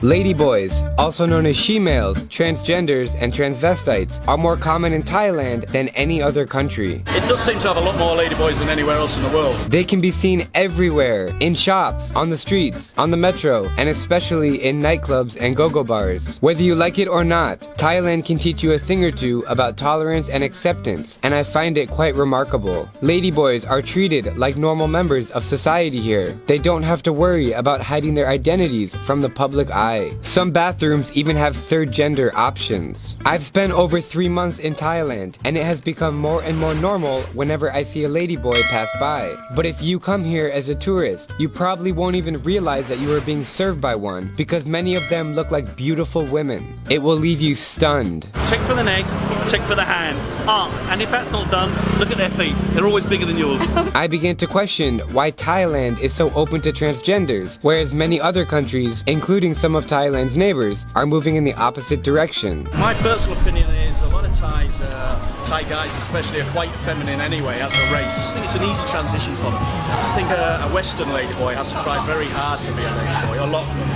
Ladyboys, also known as she-males, transgenders, and transvestites, are more common in Thailand than any other country. It does seem to have a lot more ladyboys than anywhere else in the world. They can be seen everywhere, in shops, on the streets, on the metro, and especially in nightclubs and go-go bars. Whether you like it or not, Thailand can teach you a thing or two about tolerance and acceptance, and I find it quite remarkable. Ladyboys are treated like normal members of society here. They don't have to worry about hiding their identities from the public eye. Some bathrooms even have third gender options. I've spent over 3 months in Thailand, and it has become more and more normal whenever I see a ladyboy pass by. But if you come here as a tourist, you probably won't even realize that you are being served by one, because many of them look like beautiful women. It will leave you stunned. Check for the neck, check for the hands. And if that's not done, look at their feet. They're always bigger than yours. I began to question why Thailand is so open to transgenders, whereas many other countries, including some of Thailand's neighbors, are moving in the opposite direction. My personal opinion is a lot of Thai guys especially are quite feminine anyway as a race. I think it's an easy transition for them. I think a Western ladyboy has to try very hard to be a ladyboy, a lot of them.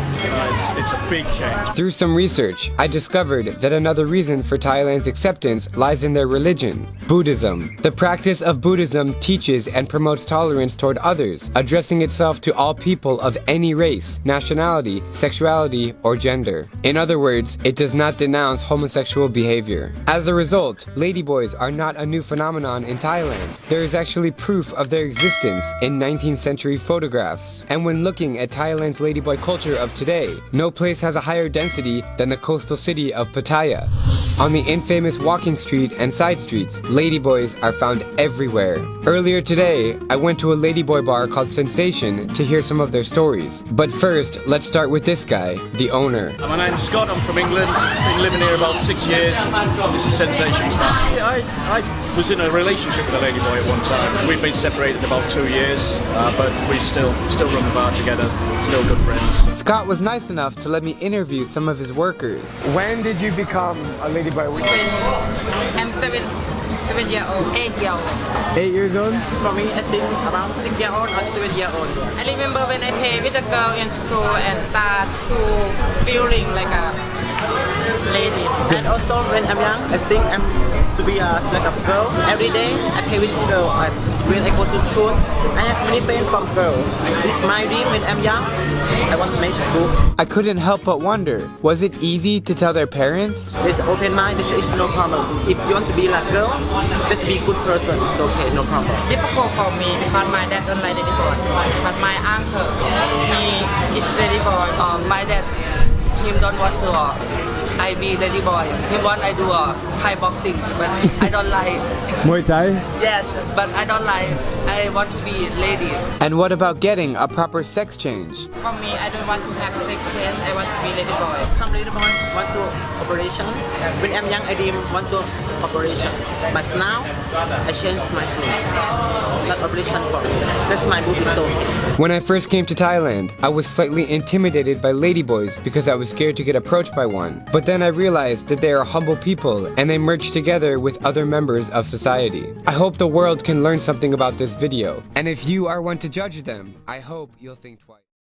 It's a big change. Through some research, I discovered that another reason for Thailand's acceptance lies in their religion, Buddhism. The practice of Buddhism teaches and promotes tolerance toward others, addressing itself to all people of any race, nationality, sexuality, or gender. In other words, it does not denounce homosexual behavior. As a result, ladyboys are not a new phenomenon in Thailand. There is actually proof of their existence in 19th century photographs. And when looking at Thailand's ladyboy culture of today, no place has a higher density than the coastal city of Pattaya. On the infamous walking street and side streets, ladyboys are found everywhere. Earlier today, I went to a ladyboy bar called Sensation to hear some of their stories. But first, let's start with this guy, the owner. My name's Scott, I'm from England, been living here about 6 years. This is Sensations Bar. I was in a relationship with a ladyboy at one time. We've been separated about 2 years, but we still run the bar together, still good friends. Scott was nice enough to let me interview some of his workers. When did you become a ladyboy? I'm 7 years old. 8 years old. 8 years old? For me, I think around 6 years old or 7 years old. I remember when I play with a girl in school and start to feeling like a lady. And also when I'm young, I think I'm to be like a girl. Every day I play with girl. When I go to school, I have many friends from girl. This is my dream when I'm young. I want to make school. I couldn't help but wonder, was it easy to tell their parents? It's open mind, this is no problem. If you want to be like girl, just be a good person, it's okay, no problem. Difficult for me because my dad don't like ladyboy. But my uncle, he is ladyboy. My dad, him don't want to I be ladyboy. He want I do Thai boxing, but I don't like. Muay Thai? Yes, but I don't like. I want to be lady. And what about getting a proper sex change? For me, I don't want to have sex change. I want to be ladyboy. Some ladyboy want to operation. When I'm young, I didn't want to operation. But now, I changed my food. Not operation for me. Just my booty so. When I first came to Thailand, I was slightly intimidated by ladyboys because I was scared to get approached by one. But then I realized that they are humble people and they merge together with other members of society. I hope the world can learn something about this video. And if you are one to judge them, I hope you'll think twice.